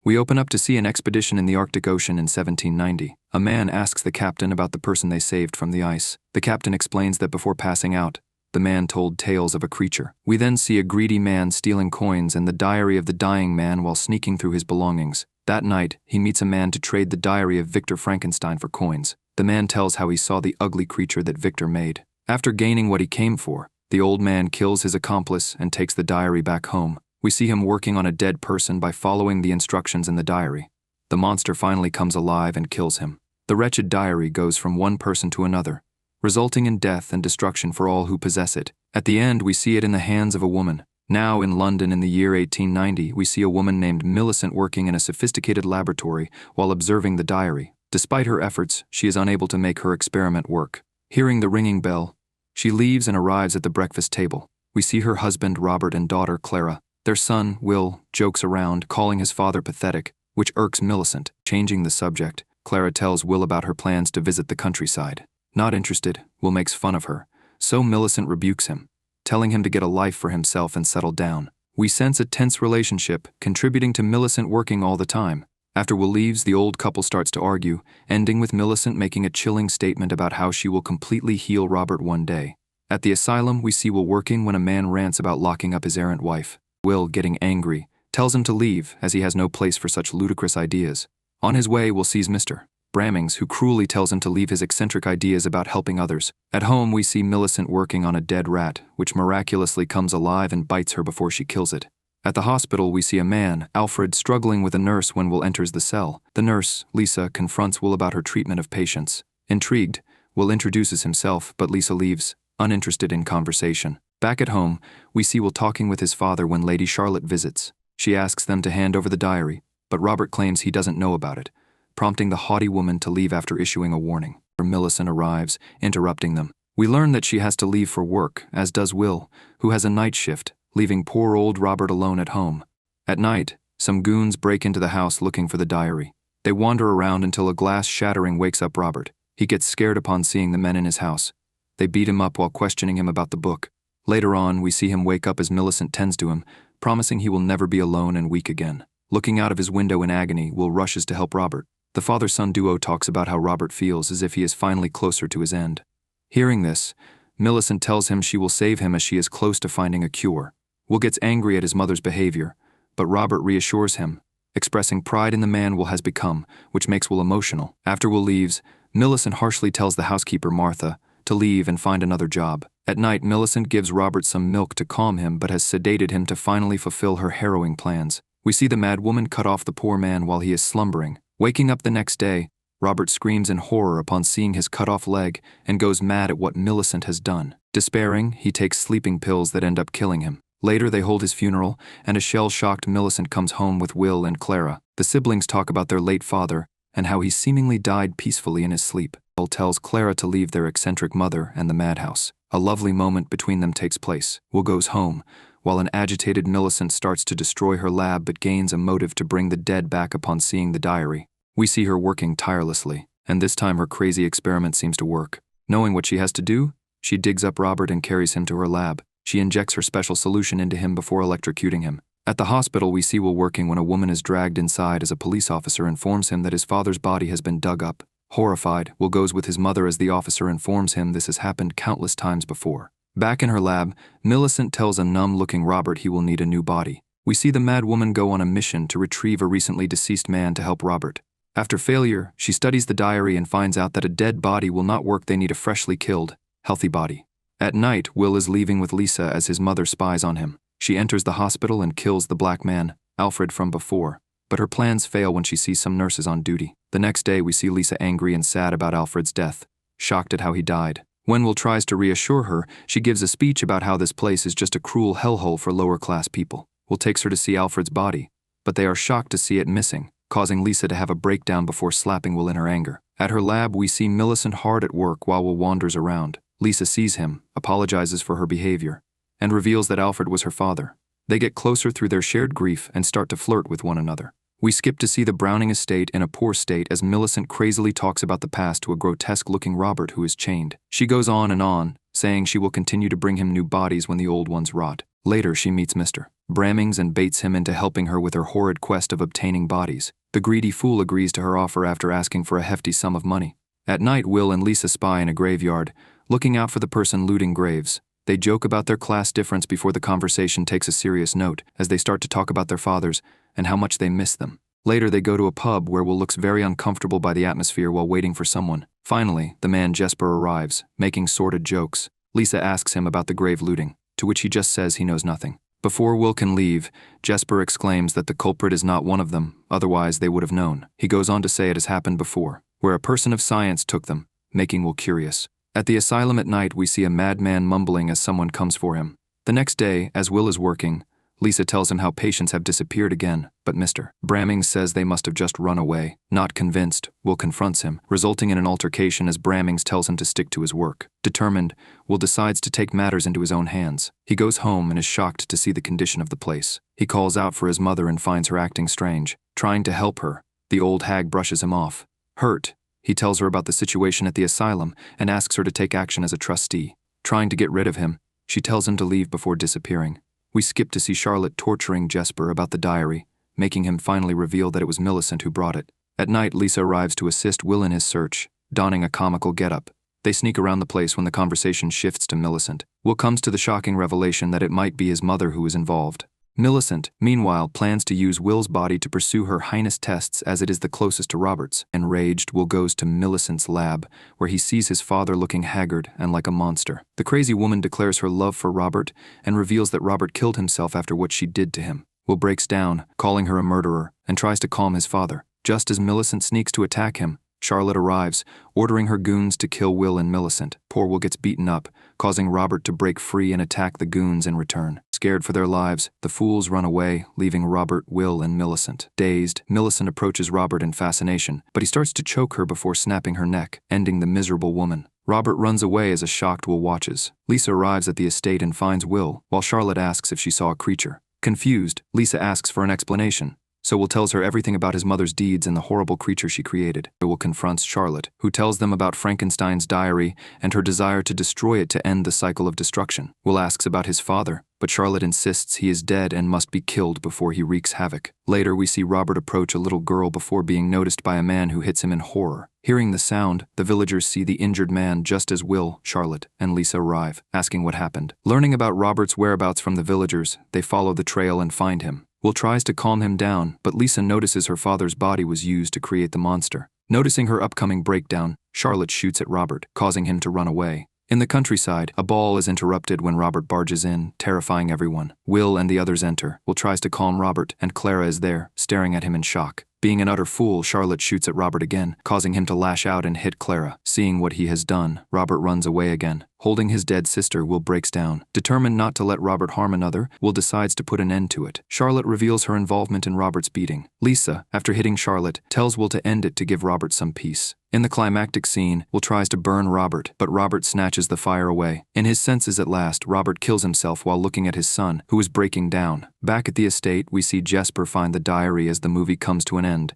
We open up to see an expedition in the Arctic Ocean in 1790. A man asks the captain about the person they saved from the ice. The captain explains that before passing out, the man told tales of a creature. We then see a greedy man stealing coins and the diary of the dying man while sneaking through his belongings. That night, he meets a man to trade the diary of Victor Frankenstein for coins. The man tells how he saw the ugly creature that Victor made. After gaining what he came for, the old man kills his accomplice and takes the diary back home. We see him working on a dead person by following the instructions in the diary. The monster finally comes alive and kills him. The wretched diary goes from one person to another, resulting in death and destruction for all who possess it. At the end, we see it in the hands of a woman. Now, in London in the year 1890, we see a woman named Millicent working in a sophisticated laboratory while observing the diary. Despite her efforts, she is unable to make her experiment work. Hearing the ringing bell, she leaves and arrives at the breakfast table. We see her husband, Robert, and daughter, Clara. Their son, Will, jokes around, calling his father pathetic, which irks Millicent. Changing the subject, Clara tells Will about her plans to visit the countryside. Not interested, Will makes fun of her, so Millicent rebukes him, telling him to get a life for himself and settle down. We sense a tense relationship, contributing to Millicent working all the time. After Will leaves, the old couple starts to argue, ending with Millicent making a chilling statement about how she will completely heal Robert one day. At the asylum, we see Will working when a man rants about locking up his errant wife. Will, getting angry, tells him to leave as he has no place for such ludicrous ideas. On his way, Will sees Mr. Brammings, who cruelly tells him to leave his eccentric ideas about helping others. At home, we see Millicent working on a dead rat, which miraculously comes alive and bites her before she kills it. At the hospital, we see a man, Alfred, struggling with a nurse when Will enters the cell. The nurse, Lisa, confronts Will about her treatment of patients. Intrigued, Will introduces himself, but Lisa leaves, uninterested in conversation. Back at home, we see Will talking with his father when Lady Charlotte visits. She asks them to hand over the diary, but Robert claims he doesn't know about it, prompting the haughty woman to leave after issuing a warning. Millicent arrives, interrupting them. We learn that she has to leave for work, as does Will, who has a night shift, leaving poor old Robert alone at home. At night, some goons break into the house looking for the diary. They wander around until a glass shattering wakes up Robert. He gets scared upon seeing the men in his house. They beat him up while questioning him about the book. Later on, we see him wake up as Millicent tends to him, promising he will never be alone and weak again. Looking out of his window in agony, Will rushes to help Robert. The father-son duo talks about how Robert feels as if he is finally closer to his end. Hearing this, Millicent tells him she will save him as she is close to finding a cure. Will gets angry at his mother's behavior, but Robert reassures him, expressing pride in the man Will has become, which makes Will emotional. After Will leaves, Millicent harshly tells the housekeeper, Martha, to leave and find another job. At night, Millicent gives Robert some milk to calm him but has sedated him to finally fulfill her harrowing plans. We see the mad woman cut off the poor man while he is slumbering. Waking up the next day, Robert screams in horror upon seeing his cut-off leg and goes mad at what Millicent has done. Despairing, he takes sleeping pills that end up killing him. Later, they hold his funeral, and a shell-shocked Millicent comes home with Will and Clara. The siblings talk about their late father and how he seemingly died peacefully in his sleep. Will tells Clara to leave their eccentric mother and the madhouse. A lovely moment between them takes place. Will goes home, while an agitated Millicent starts to destroy her lab but gains a motive to bring the dead back upon seeing the diary. We see her working tirelessly, and this time her crazy experiment seems to work. Knowing what she has to do, she digs up Robert and carries him to her lab. She injects her special solution into him before electrocuting him. At the hospital, we see Will working when a woman is dragged inside as a police officer informs him that his father's body has been dug up. Horrified, Will goes with his mother as the officer informs him this has happened countless times before. Back in her lab, Millicent tells a numb-looking Robert he will need a new body. We see the mad woman go on a mission to retrieve a recently deceased man to help Robert. After failure, she studies the diary and finds out that a dead body will not work. They need a freshly killed, healthy body. At night, Will is leaving with Lisa as his mother spies on him. She enters the hospital and kills the black man, Alfred, from before, but her plans fail when she sees some nurses on duty. The next day, we see Lisa angry and sad about Alfred's death, shocked at how he died. When Will tries to reassure her, she gives a speech about how this place is just a cruel hellhole for lower-class people. Will takes her to see Alfred's body, but they are shocked to see it missing, causing Lisa to have a breakdown before slapping Will in her anger. At her lab, we see Millicent hard at work while Will wanders around. Lisa sees him, apologizes for her behavior, and reveals that Alfred was her father. They get closer through their shared grief and start to flirt with one another. We skip to see the Browning estate in a poor state as Millicent crazily talks about the past to a grotesque-looking Robert who is chained. She goes on and on, saying she will continue to bring him new bodies when the old ones rot. Later, she meets Mr. Brammings and baits him into helping her with her horrid quest of obtaining bodies. The greedy fool agrees to her offer after asking for a hefty sum of money. At night, Will and Lisa spy in a graveyard, looking out for the person looting graves. They joke about their class difference before the conversation takes a serious note, as they start to talk about their fathers and how much they miss them. Later, they go to a pub where Will looks very uncomfortable by the atmosphere while waiting for someone. Finally, the man Jesper arrives, making sordid jokes. Lisa asks him about the grave looting, to which he just says he knows nothing. Before Will can leave, Jesper exclaims that the culprit is not one of them, otherwise they would have known. He goes on to say it has happened before, where a person of science took them, making Will curious. At the asylum at night, we see a madman mumbling as someone comes for him. The next day, as Will is working, Lisa tells him how patients have disappeared again, but Mr. Bramming says they must have just run away. Not convinced, Will confronts him, resulting in an altercation as Brammings tells him to stick to his work. Determined, Will decides to take matters into his own hands. He goes home and is shocked to see the condition of the place. He calls out for his mother and finds her acting strange. Trying to help her, the old hag brushes him off. Hurt, he tells her about the situation at the asylum and asks her to take action as a trustee. Trying to get rid of him, she tells him to leave before disappearing. We skip to see Charlotte torturing Jesper about the diary, making him finally reveal that it was Millicent who brought it. At night, Lisa arrives to assist Will in his search, donning a comical getup. They sneak around the place when the conversation shifts to Millicent. Will comes to the shocking revelation that it might be his mother who is involved. Millicent, meanwhile, plans to use Will's body to pursue her heinous tests as it is the closest to Robert's. Enraged, Will goes to Millicent's lab, where he sees his father looking haggard and like a monster. The crazy woman declares her love for Robert and reveals that Robert killed himself after what she did to him. Will breaks down, calling her a murderer, and tries to calm his father. Just as Millicent sneaks to attack him, Charlotte arrives, ordering her goons to kill Will and Millicent. Poor Will gets beaten up, causing Robert to break free and attack the goons in return. Scared for their lives, the fools run away, leaving Robert, Will, and Millicent. Dazed, Millicent approaches Robert in fascination, but he starts to choke her before snapping her neck, ending the miserable woman. Robert runs away as a shocked Will watches. Lisa arrives at the estate and finds Will, while Charlotte asks if she saw a creature. Confused, Lisa asks for an explanation. So Will tells her everything about his mother's deeds and the horrible creature she created. Will confronts Charlotte, who tells them about Frankenstein's diary and her desire to destroy it to end the cycle of destruction. Will asks about his father, but Charlotte insists he is dead and must be killed before he wreaks havoc. Later, we see Robert approach a little girl before being noticed by a man who hits him in horror. Hearing the sound, the villagers see the injured man just as Will, Charlotte, and Lisa arrive, asking what happened. Learning about Robert's whereabouts from the villagers, they follow the trail and find him. Will tries to calm him down, but Lisa notices her father's body was used to create the monster. Noticing her upcoming breakdown, Charlotte shoots at Robert, causing him to run away. In the countryside, a ball is interrupted when Robert barges in, terrifying everyone. Will and the others enter. Will tries to calm Robert, and Clara is there, staring at him in shock. Being an utter fool, Charlotte shoots at Robert again, causing him to lash out and hit Clara. Seeing what he has done, Robert runs away again. Holding his dead sister, Will breaks down. Determined not to let Robert harm another, Will decides to put an end to it. Charlotte reveals her involvement in Robert's beating. Lisa, after hitting Charlotte, tells Will to end it to give Robert some peace. In the climactic scene, Will tries to burn Robert, but Robert snatches the fire away. In his senses at last, Robert kills himself while looking at his son, who is breaking down. Back at the estate, we see Jesper find the diary as the movie comes to an end.